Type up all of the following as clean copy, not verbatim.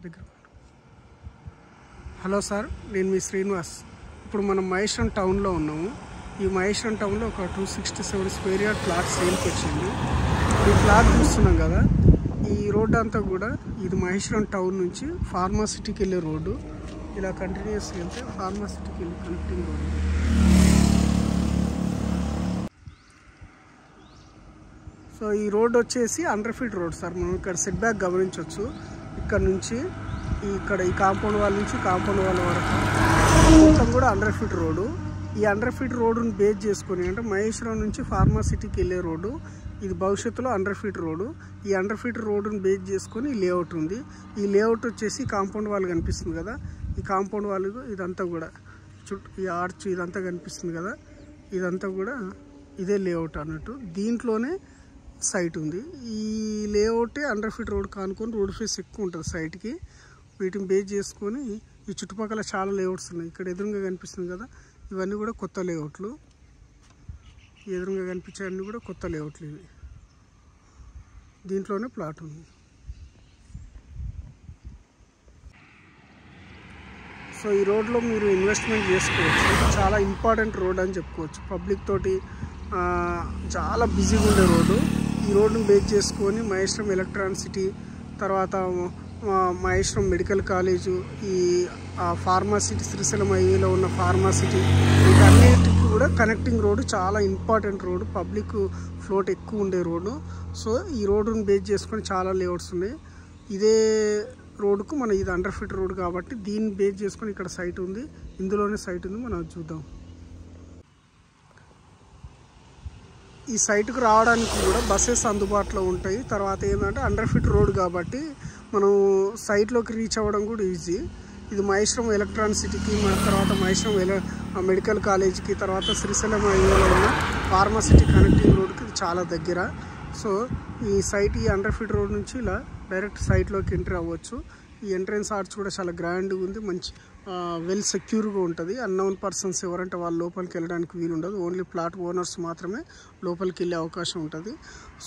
దగ్గర. Hello sir, నేను మీ శ్రీనివాస్. ఇప్పుడు మనం మహేశ్వరం టౌన్లో ఉన్నాము. ఈ మహేశ్వరం టౌన్లో ఒక 267 స్క్వేర్ యార్డ్ ప్లాట్ సేల్కి వచ్చింది. ఈ ప్లాట్ చూస్తున్నాం కదా, ఈ రోడ్డు అంతా కూడా ఇది మహేశ్వరం టౌన్ నుంచి ఫార్మాసిటీకి వెళ్ళే రోడ్డు. ఇలా కంటిన్యూస్ వెళ్తే ఫార్మాసిటీకి వెళ్ళి కనెక్టింగ్ రోడ్డు. సో ఈ రోడ్ వచ్చేసి 100 ఫీట్ రోడ్ సార్. మనం ఇక్కడ సెట్ బ్యాక్ గమనించవచ్చు. ఇక్కడ నుంచి ఇక్కడ ఈ కాంపౌండ్ వాల్ నుంచి కాంపౌండ్ వాల్ వరకు మొత్తం కూడా 100 ఫీట్ రోడ్డు. ఈ 100 ఫీట్ రోడ్డుని బేస్ చేసుకొని, అంటే మహేశ్వరం నుంచి ఫార్మాసిటీకి వెళ్ళే రోడ్డు ఇది భవిష్యత్తులో 100 ఫీట్ రోడ్డు. ఈ 100 ఫీట్ రోడ్డుని బేస్ చేసుకొని లేఅవుట్ ఉంది. ఈ లేఅవుట్ వచ్చేసి కాంపౌండ్ వాల్ కనిపిస్తుంది కదా, ఈ కాంపౌండ్ వాల్ ఇదంతా కూడా చుట్టూ ఈ ఆర్చ్ ఇదంతా కనిపిస్తుంది కదా, ఇదంతా కూడా ఇదే లేఅవుట్ అన్నట్టు. దీంట్లోనే సైట్ ఉంది. ఈ లేఅవుటే 100 ఫీట్ రోడ్ కానుకొని రోడ్ ఫేస్ ఎక్కువ ఉంటుంది సైట్కి. వీటిని బేస్ చేసుకొని ఈ చుట్టుపక్కల చాలా లేఅవుట్స్ ఉన్నాయి. ఇక్కడ ఎదురుగా కనిపిస్తుంది కదా, ఇవన్నీ కూడా కొత్త లేఅవుట్లు. ఎదురుగా కనిపించే అన్నీ కూడా కొత్త లేఅవుట్లు. ఇవి దీంట్లోనే ప్లాట్ ఉంది. సో ఈ రోడ్లో మీరు ఇన్వెస్ట్మెంట్ చేసుకోవచ్చు. చాలా ఇంపార్టెంట్ రోడ్ అని చెప్పుకోవచ్చు. పబ్లిక్ తోటి చాలా బిజీగా ఉండే రోడ్డు. ఈ రోడ్డును బేస్ చేసుకొని మహేశ్వరం ఎలక్ట్రానిసిటీ, తర్వాత మహేశ్వరం మెడికల్ కాలేజు, ఈ ఫార్మాసిటీ, శ్రీశైలం హైవేలో ఉన్న ఫార్మాసిటీ, వీటన్నిటికి కూడా కనెక్టింగ్ రోడ్డు. చాలా ఇంపార్టెంట్ రోడ్డు, పబ్లిక్ ఫ్లోట్ ఎక్కువ ఉండే రోడ్డు. సో ఈ రోడ్డును బేస్ చేసుకొని చాలా లేఅవుట్స్ ఉన్నాయి. ఇదే రోడ్డుకు మన ఇది 100 ఫీట్ రోడ్ కాబట్టి దీన్ని బేస్ చేసుకొని ఇక్కడ సైట్ ఉంది. ఇందులోనే సైట్ ఉంది, మనం చూద్దాం. ఈ సైట్కు రావడానికి కూడా బస్సెస్ అందుబాటులో ఉంటాయి. తర్వాత ఏంటంటే 100 ఫీట్ రోడ్ కాబట్టి మనం సైట్లోకి రీచ్ అవ్వడం కూడా ఈజీ. ఇది మహేశ్వరం ఎలక్ట్రానిసిటీకి, తర్వాత మహేశ్వరం మెడికల్ కాలేజీకి, తర్వాత శ్రీశైలం హైవేలో ఉన్న ఫార్మాసిటీ కనెక్టింగ్ రోడ్కి ఇది చాలా దగ్గర. సో ఈ సైట్ ఈ 100 ఫీట్ రోడ్ నుంచి ఇలా డైరెక్ట్ సైట్లోకి ఎంట్రీ అవ్వచ్చు. ఈ ఎంట్రన్స్ ఆర్చ్ కూడా చాలా గ్రాండ్గా ఉంది, మంచి వెల్ సెక్యూర్గా ఉంటుంది. అన్నోన్ పర్సన్స్ ఎవరంటే వాళ్ళు లోపలికి వెళ్ళడానికి వీలు ఉండదు. ఓన్లీ ప్లాట్ ఓనర్స్ మాత్రమే లోపలికి వెళ్ళే అవకాశం ఉంటుంది.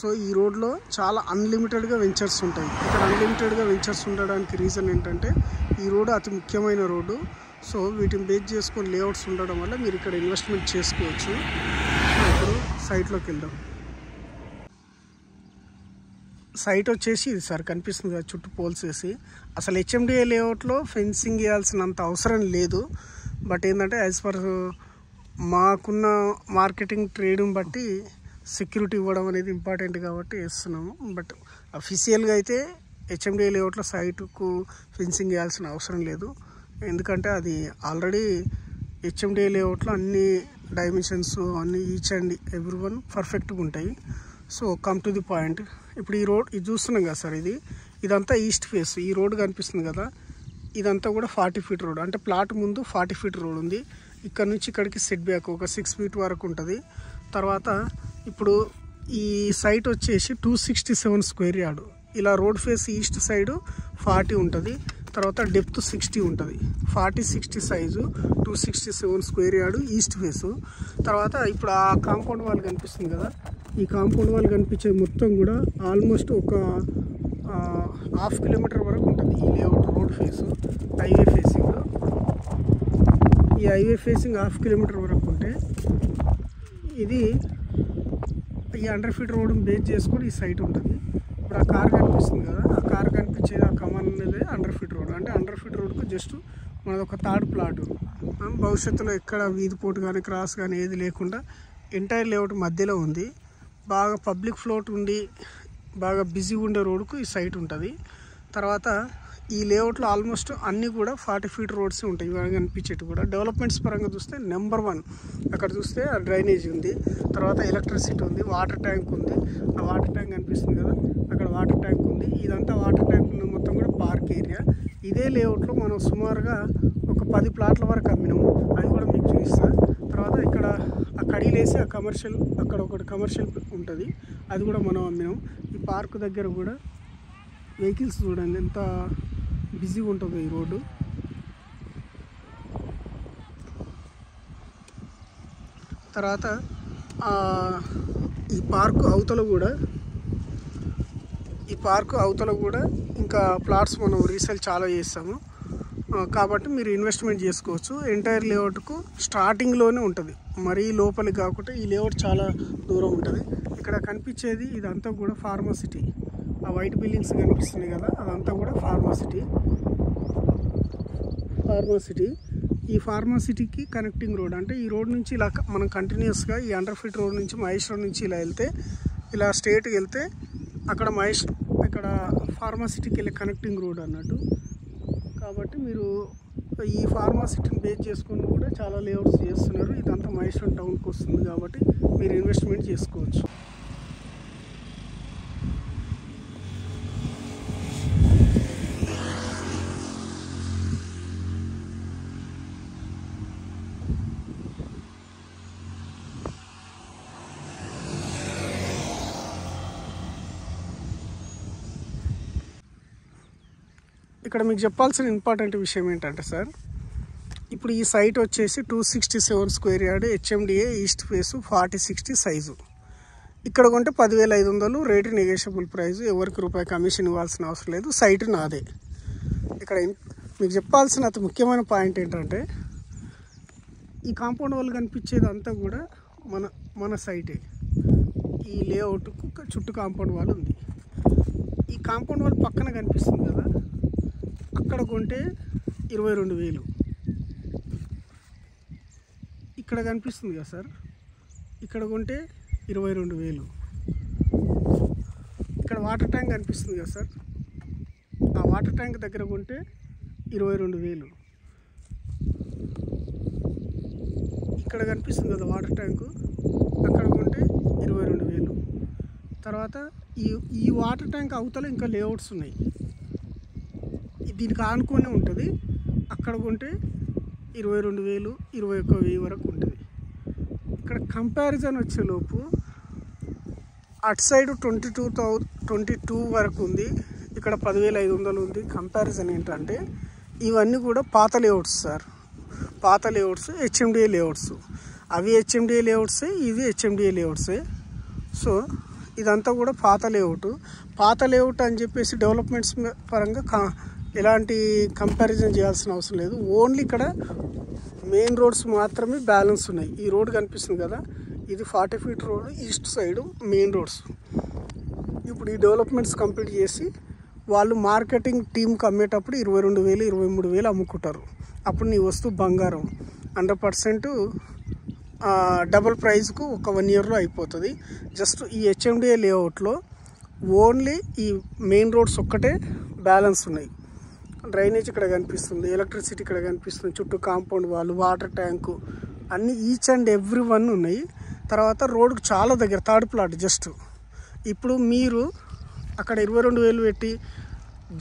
సో ఈ రోడ్లో చాలా అన్లిమిటెడ్గా వెంచర్స్ ఉంటాయి. ఇక్కడ అన్లిమిటెడ్గా వెంచర్స్ ఉండడానికి రీజన్ ఏంటంటే ఈ రోడ్డు అతి ముఖ్యమైన రోడ్డు. సో వీటిని బేస్ చేసుకొని లేఅవుట్స్ ఉండడం వల్ల మీరు ఇక్కడ ఇన్వెస్ట్మెంట్ చేసుకోవచ్చు. ఇప్పుడు సైట్లోకి వెళ్దాం. సైట్ వచ్చేసి ఇది సార్ కనిపిస్తుంది కదా, చుట్టూ పోల్స్ వేసి. అసలు హెచ్ఎండిఏ లేఅవుట్లో ఫెన్సింగ్ వేయాల్సినంత అవసరం లేదు. బట్ ఏంటంటే యాజ్ పర్ మాకున్న మార్కెటింగ్ ట్రేడ్ని బట్టి సెక్యూరిటీ ఇవ్వడం అనేది ఇంపార్టెంట్ కాబట్టి వేస్తున్నాము. బట్ అఫీషియల్గా అయితే హెచ్ఎండిఏ లేఅవుట్లో సైట్కు ఫెన్సింగ్ వేయాల్సిన అవసరం లేదు. ఎందుకంటే అది ఆల్రెడీ హెచ్ఎండిఏ లేఅవుట్లో అన్ని డైమెన్షన్స్ అన్ని ఈచ్ అండ్ ఎవ్రీ వన్ పర్ఫెక్ట్గా ఉంటాయి. So come to the point. ఇప్పుడు ఈ రోడ్ ఇది చూస్తున్నాం కదా సార్, ఇదంతా ఈస్ట్ ఫేస్. ఈ రోడ్ కనిపిస్తుంది కదా, ఇదంతా కూడా 40 ఫీట్ రోడ్. అంటే ప్లాట్ ముందు 40 ఫీట్ రోడ్ ఉంది. ఇక్కడ నుంచి ఇక్కడికి సెట్ బ్యాక్ ఒక 6 ఫీట్ వరకు ఉంటుంది. తర్వాత ఇప్పుడు ఈ సైట్ వచ్చేసి 267 స్క్వేర్ యార్డ్. ఇలా రోడ్ ఫేస్ ఈస్ట్ సైడు 40 ఉంటుంది, తర్వాత డెప్త్ 60 ఉంటుంది. 40-60 size 267 square yard east face. తర్వాత ఇప్పుడు ఆ కాంపౌండ్ వాల్ కనిపిస్తుంది కదా, ఈ కాంపౌండ్ వాల్ కనిపించే మొత్తం కూడా ఆల్మోస్ట్ ఒక 1/2 కిలోమీటర్ వరకు ఉంటుంది ఈ layout road face. Highway facing, ఈ హైవే ఫేసింగ్ 1/2 కిలోమీటర్ వరకు ఉంటే ఇది ఈ 100 ఫీట్ రోడ్ని బేస్ చేసుకొని ఈ సైట్ ఉంటుంది. ఇప్పుడు ఆ కార్ కనిపిస్తుంది కదా, ఆ కార్ కనిపించేది ఆ కమాన్ అనేది 100 ఫీట్ రోడ్. అంటే 100 ఫీట్ రోడ్కు జస్ట్ మనది ఒక థర్డ్ ప్లాట్. భవిష్యత్తులో ఎక్కడ వీధి పోటు కానీ క్రాస్ కానీ ఏది లేకుండా ఎంటైర్ లేఅవుట్ మధ్యలో ఉంది. బాగా పబ్లిక్ ఫ్లోట్ ఉండి బాగా బిజీగా ఉండే రోడ్కు ఈ సైట్ ఉంటుంది. తర్వాత ఈ లేఅవుట్లో ఆల్మోస్ట్ అన్నీ కూడా 40 ఫీట్ రోడ్స్ ఉంటాయి. ఇవి కనిపించేవి కూడా డెవలప్మెంట్స్ పరంగా చూస్తే నెంబర్ 1. అక్కడ చూస్తే డ్రైనేజ్ ఉంది, తర్వాత ఎలక్ట్రిసిటీ ఉంది, వాటర్ ట్యాంక్ ఉంది. ఆ వాటర్ ట్యాంక్ కనిపిస్తుంది కదా, అక్కడ వాటర్ ట్యాంక్ ఉంది. ఇదంతా వాటర్ ట్యాంక్ ఉంది, మొత్తం కూడా పార్క్ ఏరియా. ఇదే లేఅవుట్లో మనం సుమారుగా ఒక 10 ప్లాట్ల వరకు అమ్మినాము. అది కూడా మీకు చూపిస్తాను. తర్వాత ఇక్కడ ఆ కడీలేసి ఆ కమర్షియల్, అక్కడ ఒకటి కమర్షియల్ ఉంటుంది, అది కూడా మనం అమ్మినాం. ఈ పార్క్ దగ్గర కూడా వెహికల్స్ చూడండి ఎంత బిజీగా ఉంటుందో ఈ రోడ్డు. తర్వాత ఈ పార్కు అవతల కూడా ఈ పార్కు అవతల కూడా ఇంకా ప్లాట్స్ మనం రీసేల్ చాలా చేస్తాము. కాబట్టి మీరు ఇన్వెస్ట్మెంట్ చేసుకోవచ్చు. ఎంటైర్ లేఅవుట్కు స్టార్టింగ్లోనే ఉంటుంది, మరీ లోపలికి కాకుండా ఈ లేఅవుట్ చాలా దూరం ఉంటుంది. ఇక్కడ కనిపించేది ఇదంతా కూడా ఫార్మసిటీ. ఆ వైట్ బిల్డింగ్స్ కనిపిస్తున్నాయి కదా, అదంతా కూడా ఫార్మసిటీ. ఈ ఫార్మసిటీకి కనెక్టింగ్ రోడ్, అంటే ఈ రోడ్ నుంచి ఇలా మనం కంటిన్యూస్గా ఈ అండర్ ఫీట్ రోడ్ నుంచి మహేశ్వరం నుంచి ఇలా వెళ్తే, ఇలా స్ట్రేట్కి వెళ్తే అక్కడ ఇక్కడ ఫార్మసిటీకి వెళ్ళే కనెక్టింగ్ రోడ్ అన్నట్టు. కాబట్టి మీరు ఈ ఫార్మసిటీని బేస్ చేసుకొని కూడా చాలా లేఅవుట్స్ చేస్తున్నారు. ఇదంతా మహేశ్వరం టౌన్కి వస్తుంది కాబట్టి మీరు ఇన్వెస్ట్మెంట్ చేసుకోవచ్చు. ఇక్కడ మీకు చెప్పాల్సిన ఇంపార్టెంట్ విషయం ఏంటంటే సార్, ఇప్పుడు ఈ సైట్ వచ్చేసి 267 square yard, HMDA, east face, 40/60 size. ఇక్కడ కొంటే 10,500 రేటు నెగోషియబుల్ ప్రైస్, ఎవరికి రూపాయి కమిషన్ ఇవ్వాల్సిన అవసరం లేదు. సైట్ నాదే. ఇక్కడ మీకు చెప్పాల్సిన అతి ముఖ్యమైన పాయింట్ ఏంటంటే, ఈ కాంపౌండ్ వాళ్ళు కనిపించేది అంతా కూడా మన సైటే. ఈ లేఅవుట్కు చుట్టూ కాంపౌండ్ వాళ్ళు ఉంది. ఈ కాంపౌండ్ వాళ్ళు పక్కన కనిపిస్తుంది కదా, అక్కడ కొంటే 22,000. ఇక్కడ కనిపిస్తుంది కదా సార్, ఇక్కడ కొంటే 22,000. ఇక్కడ వాటర్ ట్యాంక్ కనిపిస్తుంది కదా సార్, ఆ వాటర్ ట్యాంక్ దగ్గర కొంటే 22,000. ఇక్కడ కనిపిస్తుంది కదా వాటర్ ట్యాంకు, అక్కడ కొంటే 22,000. తర్వాత ఈ వాటర్ ట్యాంక్ అవతల ఇంకా లేఅవుట్స్ ఉన్నాయి, దీనికి ఆనుకొని ఉంటుంది. అక్కడ కొంటే 22,000, 21,000 వరకు ఉంటుంది. ఇక్కడ కంపారిజన్ వచ్చేలోపు అటు సైడ్ 22 వరకు ఉంది, ఇక్కడ 10,500 ఉంది. కంపారిజన్ ఏంటంటే ఇవన్నీ కూడా పాత లేఅవుట్స్ సార్, పాత లేఅవుట్స్, హెచ్ఎండిఏ లేఅవుట్స్. అవి హెచ్ఎండిఏ లేఅవుట్సే, ఇవి హెచ్ఎండిఏ లేఅవుట్సే. సో ఇదంతా కూడా పాత లేఅవుట్ అని చెప్పేసి డెవలప్మెంట్స్ పరంగా ఎలాంటి కంపారిజన్ చేయాల్సిన అవసరం లేదు. ఓన్లీ ఇక్కడ మెయిన్ రోడ్స్ మాత్రమే బ్యాలెన్స్ ఉన్నాయి. ఈ రోడ్ కనిపిస్తుంది కదా, ఇది 40 feet road, east side main roads. ఇప్పుడు ఈ డెవలప్మెంట్స్ కంప్లీట్ చేసి వాళ్ళు మార్కెటింగ్ టీంకి అమ్మేటప్పుడు 22,000, 23,000 అమ్ముకుంటారు. అప్పుడు నీ వస్తువు బంగారం 100% డబుల్ ప్రైస్కు ఒక 1 ఇయర్లో అయిపోతుంది. జస్ట్ ఈ హెచ్ఎండిఏ లేఅవుట్లో ఓన్లీ ఈ మెయిన్ రోడ్స్ ఒక్కటే బ్యాలెన్స్ ఉన్నాయి. డ్రైనేజ్ ఇక్కడ కనిపిస్తుంది, ఎలక్ట్రిసిటీ ఇక్కడ కనిపిస్తుంది, చుట్టూ కాంపౌండ్ వాళ్ళు, వాటర్ ట్యాంకు అన్నీ ఈచ్ అండ్ ఎవ్రీ వన్ ఉన్నాయి. తర్వాత రోడ్డుకు చాలా దగ్గర, థర్డ్ ప్లాట్ జస్ట్. ఇప్పుడు మీరు అక్కడ 22,000 పెట్టి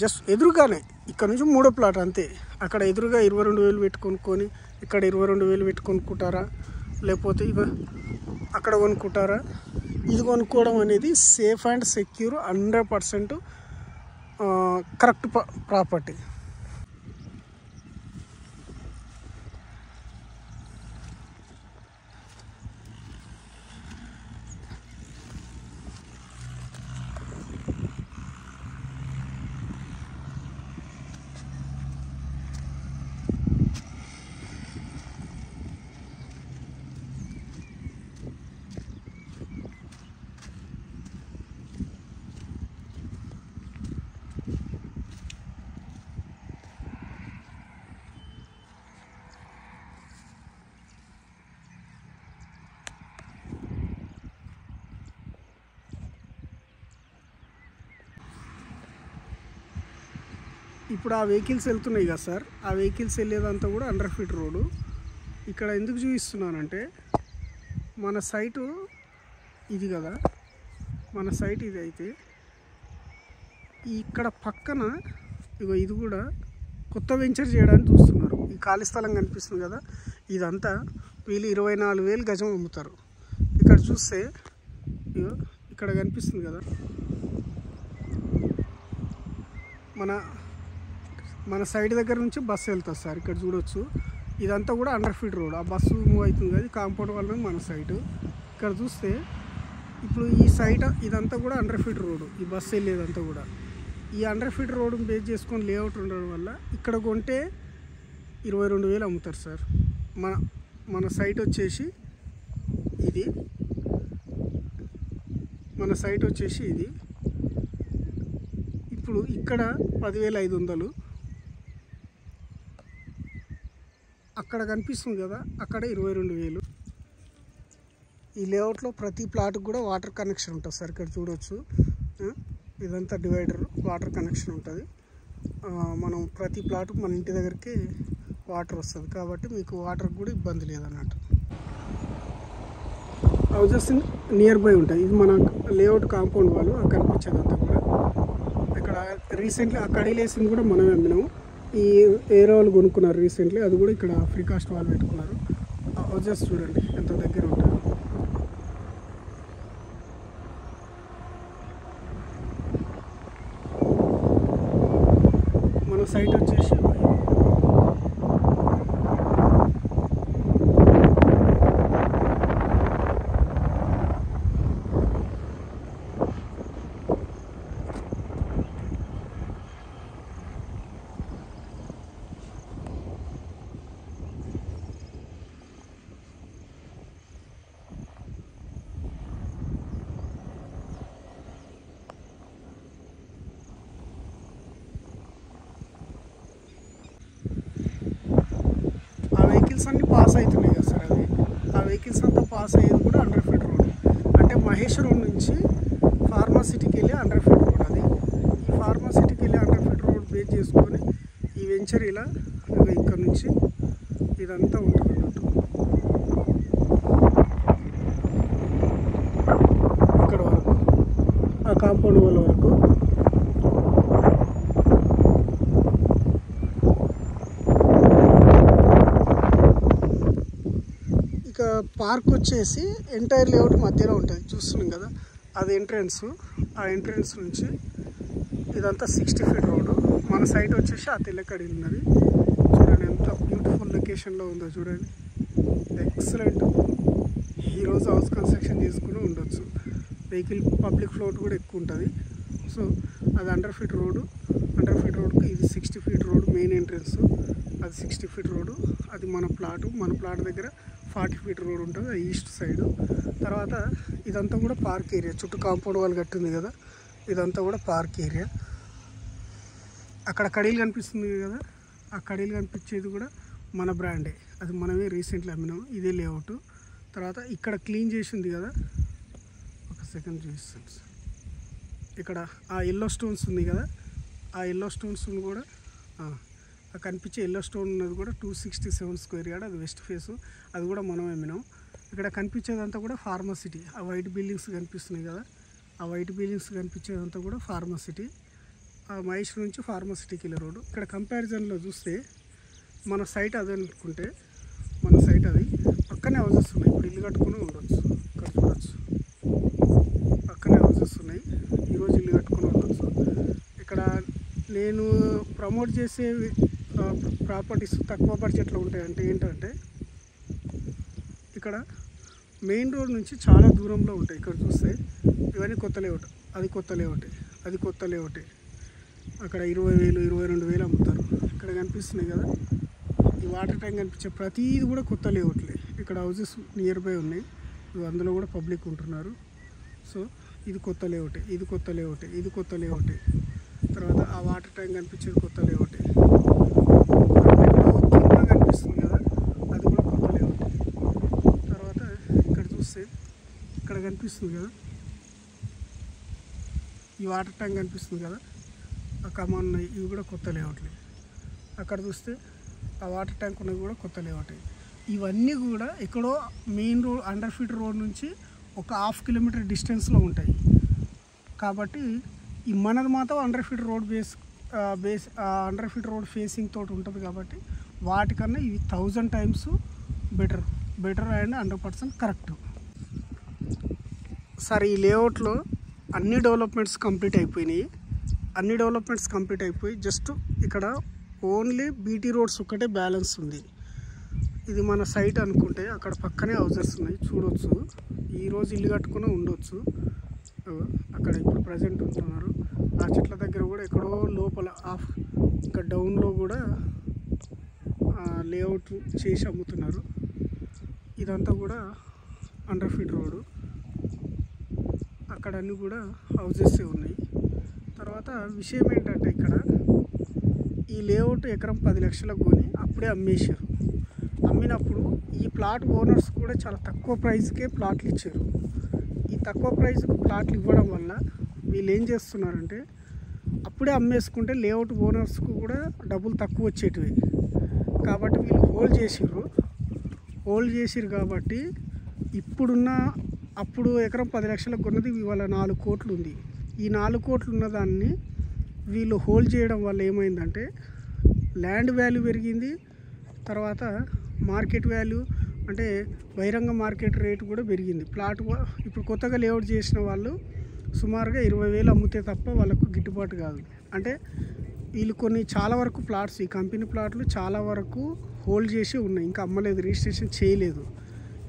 జస్ట్ ఎదురుగానే ఇక్కడ నుంచి 3వ ప్లాట్ అంతే, అక్కడ ఎదురుగా 22,000 పెట్టి కొనుక్కొని ఇక్కడ 22,000 పెట్టి కొనుక్కుంటారా, లేకపోతే అక్కడ కొనుక్కుంటారా? ఇది కొనుక్కోవడం అనేది safe and secure, 100% correct property. ఇప్పుడు ఆ వెహికల్స్ వెళ్తున్నాయి కదా సార్, ఆ వెహికల్స్ వెళ్ళేదంతా కూడా అండర్ ఫీట్ రోడ్డు. ఇక్కడ ఎందుకు చూపిస్తున్నానంటే, మన సైటు ఇది కదా, మన సైట్ ఇది అయితే ఇక్కడ పక్కన ఇది కూడా కొత్త వెంచర్ చేయడానికి చూస్తున్నారు. ఈ ఖాళీ స్థలం కనిపిస్తుంది కదా, ఇదంతా వీళ్ళు 24,000 గజం అమ్ముతారు. ఇక్కడ చూస్తే ఇక్కడ కనిపిస్తుంది కదా, మన సైడ్ దగ్గర నుంచి బస్సు వెళ్తుంది సార్. ఇక్కడ చూడొచ్చు, ఇదంతా కూడా అండర్ ఫీట్ రోడ్. ఆ బస్సు మూవ్ అవుతుంది కదా, కాంపౌండ్ వాళ్ళ మన సైడ్. ఇక్కడ చూస్తే ఇప్పుడు ఈ సైట్ ఇదంతా కూడా 100 ఫీట్ రోడ్, ఈ బస్సు వెళ్ళేదంతా కూడా ఈ 100 ఫీట్ రోడ్ బేస్ చేసుకొని లేఅవుట్ ఉండడం వల్ల ఇక్కడ కొంటే 22,000 అమ్ముతారు సార్. మన సైట్ వచ్చేసి ఇది, మన సైట్ వచ్చేసి ఇది. ఇప్పుడు ఇక్కడ 10,500, అక్కడ కనిపిస్తుంది కదా అక్కడ 22,000. ఈ లేఅవుట్లో ప్రతి ప్లాట్కి కూడా వాటర్ కనెక్షన్ ఉంటుంది సార్. ఇక్కడ చూడవచ్చు, ఇదంతా డివైడర్, వాటర్ కనెక్షన్ ఉంటుంది. మనం ప్రతి ప్లాట్కు మన ఇంటి దగ్గరికి వాటర్ వస్తుంది కాబట్టి మీకు వాటర్కి కూడా ఇబ్బంది లేదన్నట్టు. హౌజెస్ నియర్ బై ఉంటాయి. ఇది మన లేఅవుట్ కాంపౌండ్ వాళ్ళు కనిపించేదంతా కూడా. ఇక్కడ రీసెంట్లీ ఆ కడీలేసింది కూడా మనమే అమ్మినాము. ఈ ఏరియా వాళ్ళు కొనుక్కున్నారు రీసెంట్లీ, అది కూడా ఇక్కడ ఫ్రీ కాస్ట్ వాళ్ళు పెట్టుకున్నారు. హౌజెస్ చూడండి ఎంత దగ్గర ఉంటాయి. మన సైట్ వచ్చేసి వెహికల్స్ అన్నీ పాస్ అవుతున్నాయి కదా సార్. అది ఆ వెహికల్స్ అంతా పాస్ అయ్యేది కూడా 100 ఫీట్ రోడ్. అంటే మహేష్ రోడ్ నుంచి ఫార్మాసిటీకి వెళ్ళి 100 ఫీట్ రోడ్. అది ఈ ఫార్మాసిటీకి వెళ్ళి 100 ఫీట్ రోడ్ బేస్ చేసుకొని ఈ వెంచర్ ఇలా ఇక్కడ నుంచి ఇదంతా ఉంటుంది అన్నట్టు. ఇక్కడ వరకు ఆ కాంపౌండ్ వాళ్ళ వరకు. పార్క్ వచ్చేసి ఎంటైర్ లేఅవుట్ మధ్యలో ఉంటుంది, చూస్తున్నాం కదా అది ఎంట్రన్స్. ఆ ఎంట్రన్స్ నుంచి ఇదంతా 60 ఫీట్ రోడ్డు. మన సైట్ వచ్చేసి ఆ తెల్లకడి ఉన్నది. చూడండి ఎంత బ్యూటిఫుల్ లొకేషన్లో ఉందో చూడండి, ఎక్సలెంట్. ఈరోజు హౌస్ కన్స్ట్రక్షన్ చేసుకుని ఉండొచ్చు. వెహికల్ పబ్లిక్ ఫ్లోట్ కూడా ఎక్కువ ఉంటుంది. సో అది 100 ఫీట్ రోడ్డు. 100 ఫీట్ రోడ్కి ఇది 60 ఫీట్ రోడ్ మెయిన్ ఎంట్రన్స్. అది 60 ఫీట్ రోడ్డు. అది మన ప్లాట్ దగ్గర 40 ఫీట్ రోడ్ ఉంటుంది, అది ఈస్ట్ సైడు. తర్వాత ఇదంతా కూడా పార్క్ ఏరియా, చుట్టూ కాంపౌండ్ వాళ్ళు కట్టింది కదా, ఇదంతా కూడా పార్క్ ఏరియా. అక్కడ కడీలు కనిపిస్తుంది కదా, ఆ కడీలు కనిపించేది కూడా మన బ్రాండే, అది మనమే రీసెంట్లీ అమ్మినాము. ఇదే లేఅవుట్. తర్వాత ఇక్కడ క్లీన్ చేసింది కదా, ఒక సెకండ్ చూపిస్తాను సార్. ఇక్కడ ఆ ఎల్లో స్టోన్స్ ఉంది కదా, ఆ ఎల్లో స్టోన్స్ కూడా కనిపించే ఎల్లో స్టోన్ ఉన్నది కూడా 267 స్క్వేర్ యార్డ్. అది వెస్ట్ ఫేసు, అది కూడా మనం అమ్మినాం. ఇక్కడ కనిపించేదంతా కూడా ఫార్మసిటీ. ఆ వైట్ బిల్డింగ్స్ కనిపిస్తున్నాయి కదా, ఆ వైట్ బిల్డింగ్స్ కనిపించేదంతా కూడా ఫార్మసిటీ. ఆ మహేష్ నుంచి ఫార్మసిటీకి వెళ్ళే రోడ్డు. ఇక్కడ కంపారిజన్లో చూస్తే మన సైట్ అది అనుకుంటే, మన సైట్ అది పక్కనే హౌజెస్ ఉన్నాయి. ఇప్పుడు ఇల్లు కట్టుకుని ఉండొచ్చు. ఇక్కడ చూడొచ్చు పక్కనే హౌజెస్ ఉన్నాయి. ఈరోజు ఇల్లు కట్టుకుని ఉండొచ్చు. ఇక్కడ నేను ప్రమోట్ చేసే ప్రాపర్టీస్ తక్కువ బడ్జెట్లో ఉంటాయంటే ఏంటంటే, ఇక్కడ మెయిన్ రోడ్ నుంచి చాలా దూరంలో ఉంటాయి. ఇక్కడ చూస్తే ఇవన్నీ కొత్త లేఅవుట్, అది కొత్త లేఅవుట్, అది కొత్త లేఅవుట్. అక్కడ 20,000 22,000 అమ్ముతారు. ఇక్కడ కనిపిస్తున్నాయి కదా, ఈ వాటర్ ట్యాంక్ కనిపించే ప్రతిది కూడా కొత్త లేఅవుట్లే. ఇక్కడ హౌజెస్ నియర్ బై ఉన్నాయి, అందులో కూడా పబ్లిక్ ఉంటున్నారు. సో ఇది కొత్త లేఅవుట్, ఇది కొత్త లేఅవుట్, ఇది కొత్త లేఅవుట్. తర్వాత ఆ వాటర్ ట్యాంక్ కనిపించేది కొత్త లేఅవుట్. కింద కనిపిస్తుంది కదా, అది కూడా కొత్త లేఅవుట్. తర్వాత ఇక్కడ చూస్తే ఇక్కడ కనిపిస్తుంది కదా, ఈ వాటర్ ట్యాంక్ కనిపిస్తుంది కదా, ఆ కమాన్ ఉన్నాయి, ఇవి కూడా కొత్త లేఅవుట్లే. అక్కడ చూస్తే ఆ వాటర్ ట్యాంక్ ఉన్నది కూడా కొత్త లేఅవుట్. ఇవన్నీ కూడా ఎక్కడో మెయిన్ రోడ్ 100 ఫీట్ రోడ్ నుంచి ఒక 1/2 కిలోమీటర్ డిస్టెన్స్లో ఉంటాయి. కాబట్టి ఈ మనది మాత్రం 100 feet road base 100 feet road facing తోటి ఉంటుంది. కాబట్టి వాటికన్నా ఇవి 1000 times better and 100% correct. Sir ఈ లేఅవుట్లో అన్ని డెవలప్మెంట్స్ కంప్లీట్ అయిపోయినాయి. జస్ట్ ఇక్కడ ఓన్లీ బీటీ రోడ్స్ ఒక్కటే బ్యాలెన్స్ ఉంది. ఇది మన సైట్ అనుకుంటే అక్కడ పక్కనే హౌజెస్ ఉన్నాయి చూడవచ్చు. ఈరోజు ఇల్లు కట్టుకుని ఉండొచ్చు. అక్కడ ఇప్పుడు ప్రజెంట్ ఉంటున్నారు. ఆ చెట్ల దగ్గర కూడా ఎక్కడో లోపల ఇంకా డౌన్లో కూడా లేఅవుట్ చేసి అమ్ముతున్నారు. ఇదంతా కూడా 100 ఫీట్ రోడ్డు. అక్కడ అన్నీ కూడా హౌజెస్ ఉన్నాయి. తర్వాత విషయం ఏంటంటే ఇక్కడ ఈ లేఅవుట్ ఎకరం 10 లక్షలకు కొని అప్పుడే అమ్మేశారు. అమ్మినప్పుడు ఈ ప్లాట్ ఓనర్స్ కూడా చాలా తక్కువ ప్రైస్కే ప్లాట్లు ఇచ్చారు. ఈ తక్కువ ప్రైస్కు ప్లాట్లు ఇవ్వడం వల్ల వీళ్ళు ఏం చేస్తున్నారంటే అప్పుడే అమ్మేసుకుంటే లేఅవుట్ ఓనర్స్కు కూడా డబ్బులు తక్కువ వచ్చేటివి. కాబట్టి వీళ్ళు హోల్డ్ చేసిరు కాబట్టి అప్పుడు ఎకరం 10 లక్షలకు కొన్నది ఇవాళ 4 కోట్లు ఉంది. ఈ 4 కోట్లు ఉన్నదాన్ని వీళ్ళు హోల్డ్ చేయడం వల్ల ఏమైందంటే ల్యాండ్ వాల్యూ పెరిగింది. తర్వాత మార్కెట్ వాల్యూ అంటే బహిరంగ మార్కెట్ రేటు కూడా పెరిగింది. ఇప్పుడు కొత్తగా లేఅవుట్ చేసిన వాళ్ళు సుమారుగా 20,000 అమ్మితే తప్ప వాళ్ళకు గిట్టుబాటు కాదు. అంటే వీళ్ళు చాలా వరకు ప్లాట్స్, ఈ కంపెనీ ప్లాట్లు చాలా వరకు హోల్డ్ చేసి ఉన్నాయి, ఇంకా అమ్మలేదు, రిజిస్ట్రేషన్ చేయలేదు.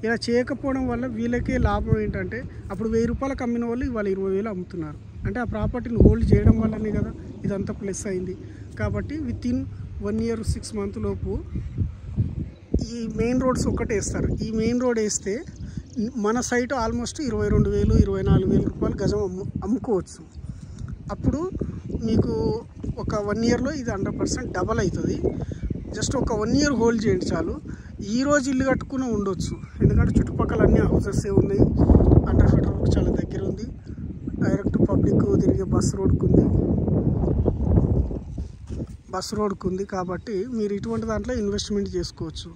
ఇలా చేయకపోవడం వల్ల వీళ్ళకే లాభం ఏంటంటే అప్పుడు 1000 రూపాయలకు అమ్మిన వాళ్ళు ఇవాళ 20,000 అమ్ముతున్నారు. అంటే ఆ ప్రాపర్టీని హోల్డ్ చేయడం వల్లనే కదా ఇదంతా ప్లస్ అయింది. కాబట్టి వితిన్ 1 year 6 months లోపు ఈ మెయిన్ రోడ్స్ ఒక్కటే వేస్తారు. ఈ మెయిన్ రోడ్ వేస్తే మన సైట్ ఆల్మోస్ట్ 22,000 24,000 రూపాయలు గజం అమ్ముకోవచ్చు. అప్పుడు మీకు ఒక 1 yearలో ఇది 100% డబల్ అవుతుంది. జస్ట్ ఒక 1 year హోల్డ్ చేయండి చాలు. ఈరోజు ఇల్లు కట్టుకుని ఉండొచ్చు. ఎందుకంటే చుట్టుపక్కల అన్ని హౌసెస్ ఉన్నాయి. 100 feet రోడ్కి చాలా దగ్గర ఉంది. డైరెక్ట్ పబ్లిక్ తిరిగే బస్ రోడ్కు ఉంది. కాబట్టి మీరు ఇటువంటి దాంట్లో ఇన్వెస్ట్మెంట్ చేసుకోవచ్చు.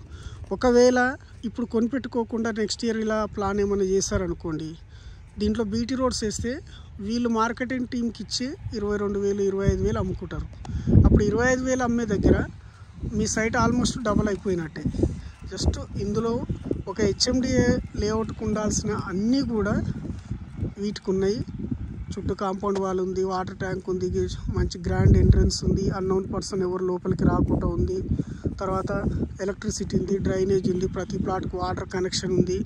ఒకవేళ ఇప్పుడు కొనిపెట్టుకోకుండా నెక్స్ట్ ఇయర్ ఇలా ప్లాన్ ఏమైనా చేశారనుకోండి, దీంట్లో బీటీ రోడ్స్ వేస్తే వీళ్ళు మార్కెటింగ్ టీంకి ఇచ్చి 22,000 25,000 అమ్ముకుంటారు. అప్పుడు 25,000 అమ్మే దగ్గర మీ సైట్ ఆల్మోస్ట్ డబల్ అయిపోయినట్టే. జస్ట్ ఇందులో ఒక హెచ్ఎండిఏ లేఅవుట్కి ఉండాల్సిన అన్నీ కూడా వీటికి ఉన్నాయి. చుట్టూ కాంపౌండ్ వాల్ ఉంది, వాటర్ ట్యాంక్ ఉంది, మంచి గ్రాండ్ ఎంట్రన్స్ ఉంది, అన్నోన్ పర్సన్ ఎవరు లోపలికి రాకుండా ఉంది. తర్వాత ఎలక్ట్రిసిటీ ఉంది, డ్రైనేజ్ ఉంది, ప్రతి ప్లాట్కి వాటర్ కనెక్షన్ ఉంది,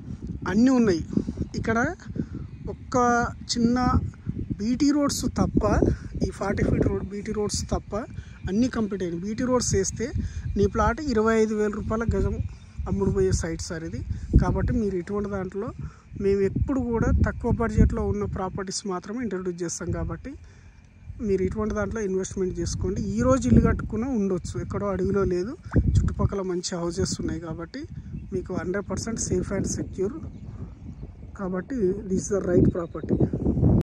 అన్నీ ఉన్నాయి. ఇక్కడ ఒక్క చిన్న బీటీ రోడ్స్ తప్ప, ఈ 40 feet రోడ్ బీటీ రోడ్స్ తప్ప అన్నీ కంప్లీట్ అయినాయి. బీటీ రోడ్స్ వేస్తే నీ ప్లాట్ 25,000 రూపాయల గజం అమ్ముడుపోయే సైట్ సార్ ఇది. కాబట్టి మీరు ఇటువంటి దాంట్లో మేము ఎప్పుడు కూడా తక్కువ బడ్జెట్లో ఉన్న ప్రాపర్టీస్ మాత్రమే ఇంట్రడ్యూస్ చేస్తాం. కాబట్టి మీరు ఇటువంటి దాంట్లో ఇన్వెస్ట్మెంట్ చేసుకోండి. ఈరోజు ఇల్లు కట్టుకున్నా ఉండొచ్చు, ఎక్కడో అడవిలో లేదు, చుట్టుపక్కల మంచి హౌజెస్ ఉన్నాయి. కాబట్టి మీకు 100% సేఫ్ అండ్ సెక్యూర్. కాబట్టి this is the right property.